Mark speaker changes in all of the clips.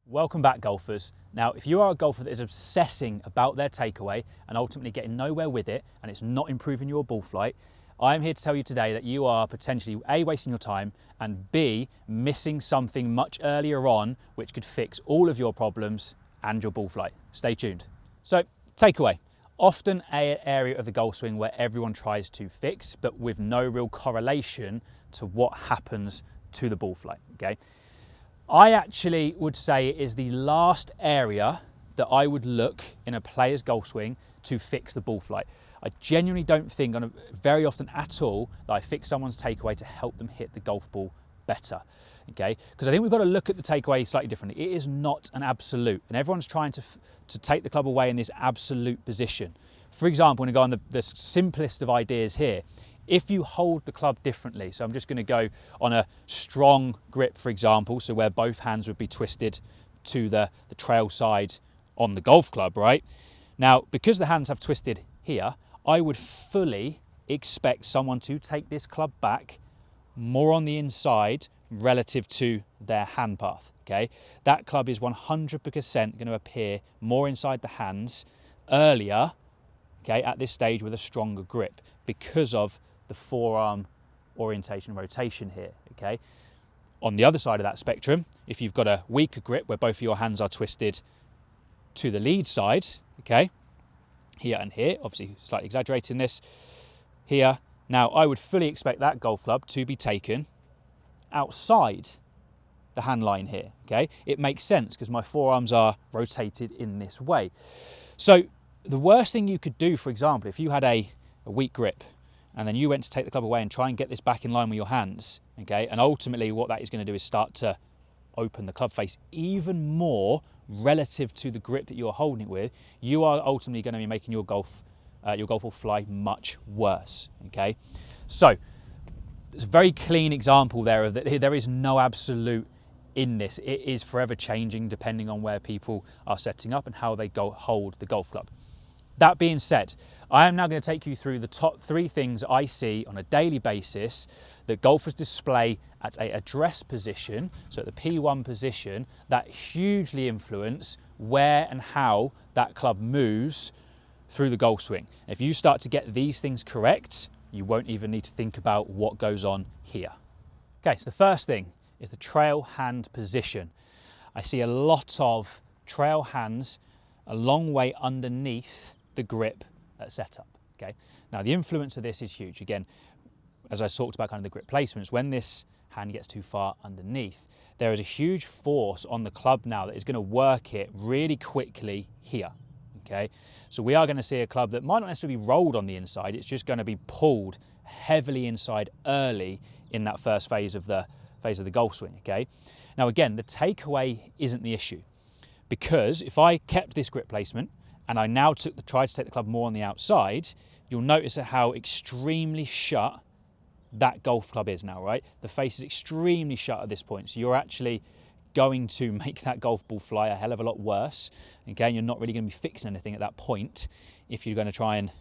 Speaker 1: Welcome back, golfers. Now, if you are a golfer that is obsessing about their takeaway and ultimately getting nowhere with it, and it's not improving your ball flight, I'm here to tell you today that you are potentially A, wasting your time, and B, missing something much earlier on which could fix all of your problems and your ball flight. Stay tuned. So, takeaway. Often an area of the golf swing where everyone tries to fix, but with no real correlation to what happens to the ball flight, okay? I actually would say it is the last area that I would look in a player's golf swing to fix the ball flight. I genuinely don't think very often at all that I fix someone's takeaway to help them hit the golf ball better, okay? Because I think we've got to look at the takeaway slightly differently. It is not an absolute, and everyone's trying to take the club away in this absolute position. For example, I'm going to go on the simplest of ideas here. If you hold the club differently, so I'm just going to go on a strong grip, for example, so where both hands would be twisted to the trail side on the golf club, right? Now, because the hands have twisted here, I would fully expect someone to take this club back more on the inside relative to their hand path, okay? That club is 100% going to appear more inside the hands earlier, okay, at this stage with a stronger grip because of the forearm orientation and rotation here, okay? On the other side of that spectrum, if you've got a weaker grip where both of your hands are twisted to the lead side, okay, here and here, obviously slightly exaggerating this, here. Now, I would fully expect that golf club to be taken outside the hand line here, okay? It makes sense because my forearms are rotated in this way. So the worst thing you could do, for example, if you had a weak grip, and then you went to take the club away and try and get this back in line with your hands, okay? And ultimately what that is going to do is start to open the club face even more relative to the grip that you're holding it with. You are ultimately going to be making your golf ball fly much worse, okay? So it's a very clean example there of that there is no absolute in this. It is forever changing depending on where people are setting up and how they hold the golf club. That being said, I am now going to take you through the top 3 things I see on a daily basis that golfers display at a address position, so at the P1 position, that hugely influence where and how that club moves through the golf swing. If you start to get these things correct, you won't even need to think about what goes on here. Okay, so the first thing is the trail hand position. I see a lot of trail hands a long way underneath the grip at setup, okay? Now, the influence of this is huge. Again, as I talked about kind of the grip placements, when this hand gets too far underneath, there is a huge force on the club now that is going to work it really quickly here, okay? So we are going to see a club that might not necessarily be rolled on the inside, it's just going to be pulled heavily inside early in that first phase of the golf swing, okay? Now, again, the takeaway isn't the issue, because if I kept this grip placement and I now tried to take the club more on the outside, you'll notice how extremely shut that golf club is now, right? The face is extremely shut at this point. So you're actually going to make that golf ball fly a hell of a lot worse. Okay, and you're not really going to be fixing anything at that point if you're going to try and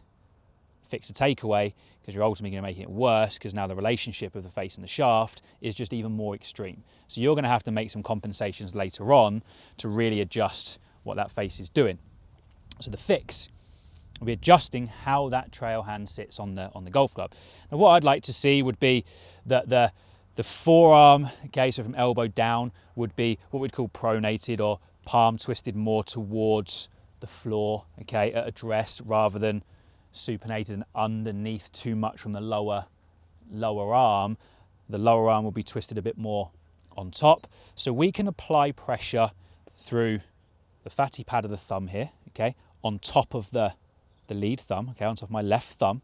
Speaker 1: fix the takeaway, because you're ultimately going to make it worse because now the relationship of the face and the shaft is just even more extreme. So you're going to have to make some compensations later on to really adjust what that face is doing. So the fix will be adjusting how that trail hand sits on the golf club. Now, what I'd like to see would be that the forearm, okay, so from elbow down, would be what we'd call pronated or palm twisted more towards the floor, okay, at address rather than supinated and underneath too much from the lower arm. The lower arm will be twisted a bit more on top. So we can apply pressure through the fatty pad of the thumb here, okay, on top of the lead thumb, okay, on top of my left thumb,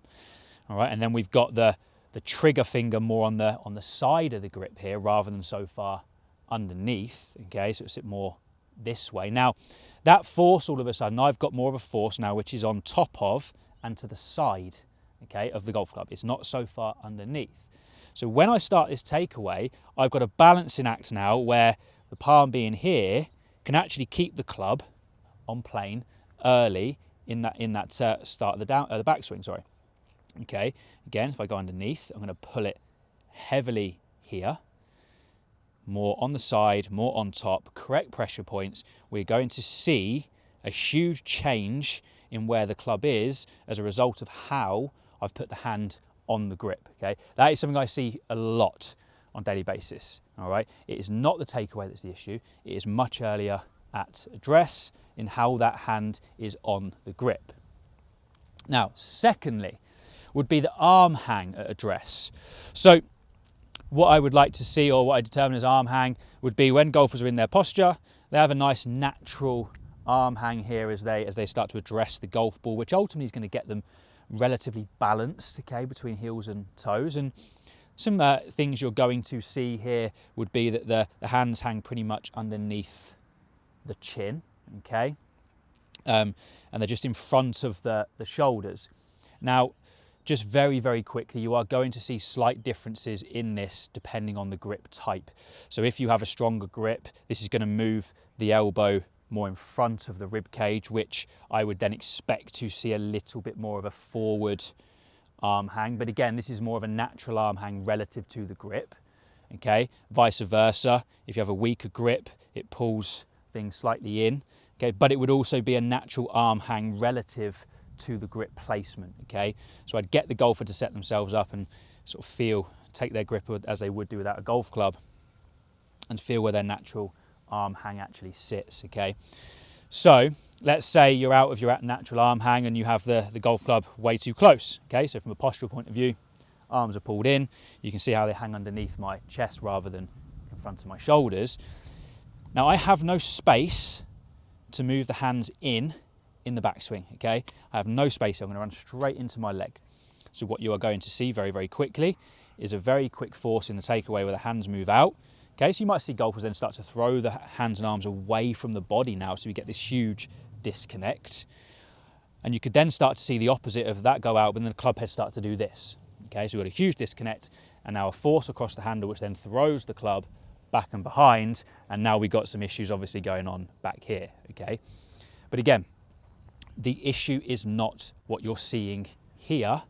Speaker 1: all right, and then we've got the trigger finger more on the side of the grip here rather than so far underneath, okay, so it's a bit more this way. Now, that force all of a sudden, I've got more of a force now which is on top of and to the side, okay, of the golf club. It's not so far underneath. So when I start this takeaway, I've got a balancing act now where the palm being here can actually keep the club on plane early in that start of the backswing, sorry. Okay, again, if I go underneath, I'm going to pull it heavily here. more on the side, more on top, correct pressure points, we're going to see a huge change in where the club is as a result of how I've put the hand on the grip, okay? That is something I see a lot on a daily basis, all right? It is not the takeaway that's the issue. It is much earlier at address in how that hand is on the grip. Now, secondly, would be the arm hang at address. So what I would like to see, or what I determine as arm hang, would be when golfers are in their posture, they have a nice natural arm hang here as they start to address the golf ball, which ultimately is going to get them relatively balanced, okay, between heels and toes. And some things you're going to see here would be that the hands hang pretty much underneath the chin, okay, and they're just in front of the shoulders. Now, just very, very quickly, you are going to see slight differences in this depending on the grip type. So if you have a stronger grip, this is going to move the elbow more in front of the rib cage, which I would then expect to see a little bit more of a forward arm hang. But again, this is more of a natural arm hang relative to the grip, okay? Vice versa, if you have a weaker grip, it pulls things slightly in, okay? But it would also be a natural arm hang relative to the grip placement, okay? So I'd get the golfer to set themselves up and sort of take their grip as they would do without a golf club and feel where their natural arm hang actually sits, okay? So let's say you're out of your natural arm hang and you have the golf club way too close, okay? So from a postural point of view, arms are pulled in. You can see how they hang underneath my chest rather than in front of my shoulders. Now I have no space to move the hands in the backswing, okay? I have no space here. I'm going to run straight into my leg. So what you are going to see very, very quickly is a very quick force in the takeaway where the hands move out. Okay, so you might see golfers then start to throw the hands and arms away from the body now, so we get this huge disconnect. And you could then start to see the opposite of that go out, but then the club head start to do this. Okay, so we've got a huge disconnect and now a force across the handle, which then throws the club back and behind. And now we've got some issues obviously going on back here, okay? But again, the issue is not what you're seeing here.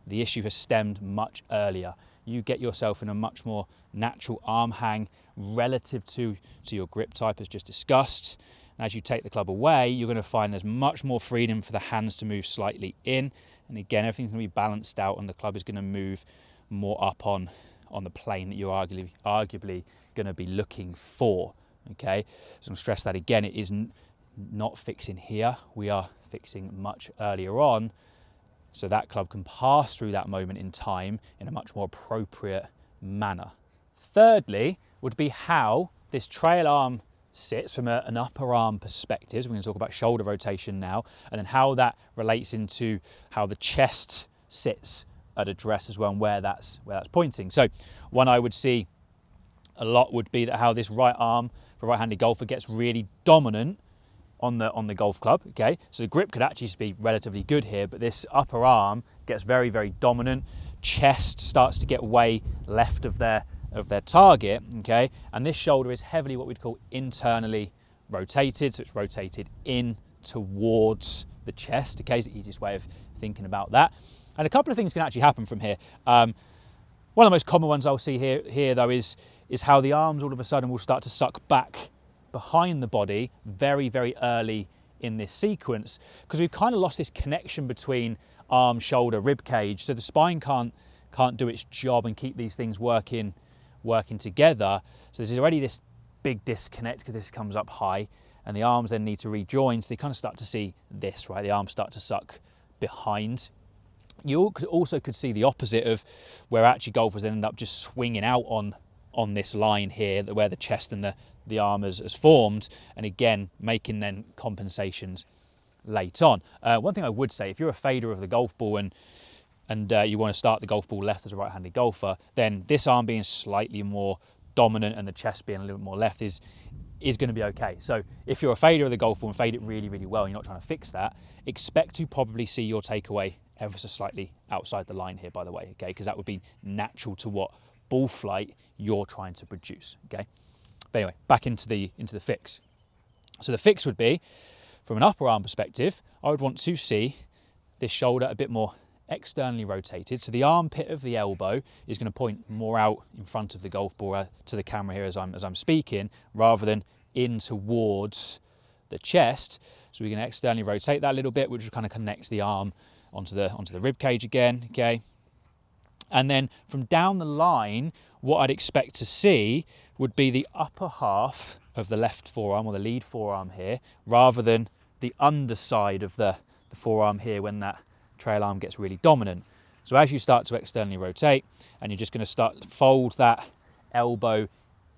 Speaker 1: The issue has stemmed much earlier. You get yourself in a much more natural arm hang relative to your grip type as just discussed. And as you take the club away, you're going to find there's much more freedom for the hands to move slightly in. And again, everything's going to be balanced out and the club is going to move more up on the plane that you're arguably going to be looking for. Okay, so I'm going to stress that again, it is not fixing here. We are fixing much earlier on, so that club can pass through that moment in time in a much more appropriate manner. Thirdly would be how this trail arm sits from an upper arm perspective. So we're going to talk about shoulder rotation now, and then how that relates into how the chest sits at address as well, and where that's pointing. So one I would see a lot would be that how this right arm for a right-handed golfer gets really dominant on the golf club, okay? So the grip could actually be relatively good here, but this upper arm gets very, very dominant. Chest starts to get way left of their target, okay? And this shoulder is heavily what we'd call internally rotated, so it's rotated in towards the chest, okay? Is the easiest way of thinking about that. And a couple of things can actually happen from here. One of the most common ones I'll see here though is how the arms all of a sudden will start to suck back behind the body very, very early in this sequence, because we've kind of lost this connection between arm, shoulder, rib cage, so the spine can't do its job and keep these things working together. So there's already this big disconnect because this comes up high and the arms then need to rejoin, so they kind of start to see this, right? The arms start to suck behind. You also could see the opposite of where actually golfers end up just swinging out on this line here, where the chest and the arm has formed, and again making then compensations late on. One thing I would say, if you're a fader of the golf ball and you want to start the golf ball left as a right-handed golfer, then this arm being slightly more dominant and the chest being a little bit more left is going to be okay. So if you're a fader of the golf ball and fade it really, really well, and you're not trying to fix that, expect to probably see your takeaway ever so slightly outside the line here, by the way, okay? Because that would be natural to what ball flight you're trying to produce, okay? But anyway, back into the fix. So the fix would be, from an upper arm perspective, I would want to see this shoulder a bit more externally rotated. So the armpit of the elbow is going to point more out in front of the golf ball to the camera here as I'm speaking, rather than in towards the chest. So we can externally rotate that a little bit, which kind of connects the arm onto the rib cage again, okay? And then from down the line, what I'd expect to see would be the upper half of the left forearm, or the lead forearm here, rather than the underside of the forearm here when that trail arm gets really dominant. So as you start to externally rotate, and you're just going to start to fold that elbow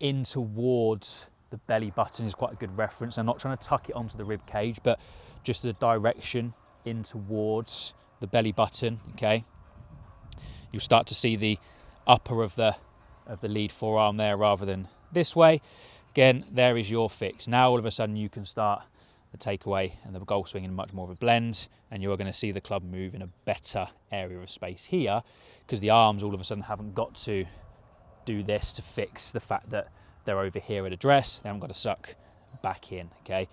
Speaker 1: in towards the belly button is quite a good reference. I'm not trying to tuck it onto the rib cage, but just the direction in towards the belly button, okay? You'll start to see the upper of the lead forearm there rather than this way. Again, there is your fix. Now all of a sudden you can start the takeaway and the golf swing in much more of a blend, and you're going to see the club move in a better area of space here, because the arms all of a sudden haven't got to do this to fix the fact that they're over here at address. They haven't got to suck back in, okay?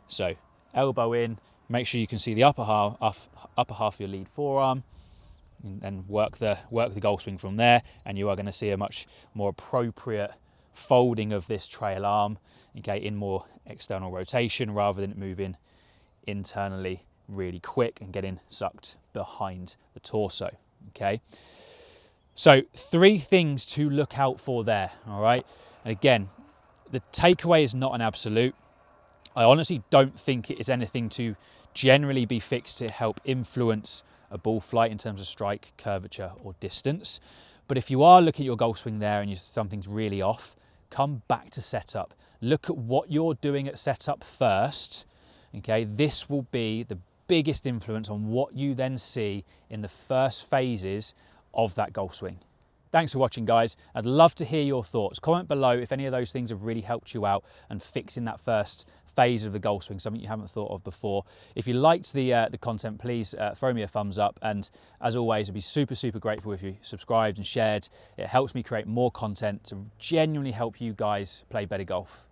Speaker 1: So elbow in, make sure you can see the upper half of your lead forearm, and work the golf swing from there, and you are going to see a much more appropriate folding of this trail arm, okay, in more external rotation rather than moving internally really quick and getting sucked behind the torso, okay? So 3 things to look out for there, all right? And again, the takeaway is not an absolute. I honestly don't think it is anything to generally be fixed to help influence a ball flight in terms of strike, curvature or distance. But if you are looking at your golf swing there and something's really off, come back to setup. Look at what you're doing at setup first, okay? This will be the biggest influence on what you then see in the first phases of that golf swing. Thanks for watching, guys. I'd love to hear your thoughts. Comment below if any of those things have really helped you out and fixing that first phase of the golf swing, something you haven't thought of before. If you liked the content, please throw me a thumbs up. And as always, I'd be super, super grateful if you subscribed and shared. It helps me create more content to genuinely help you guys play better golf.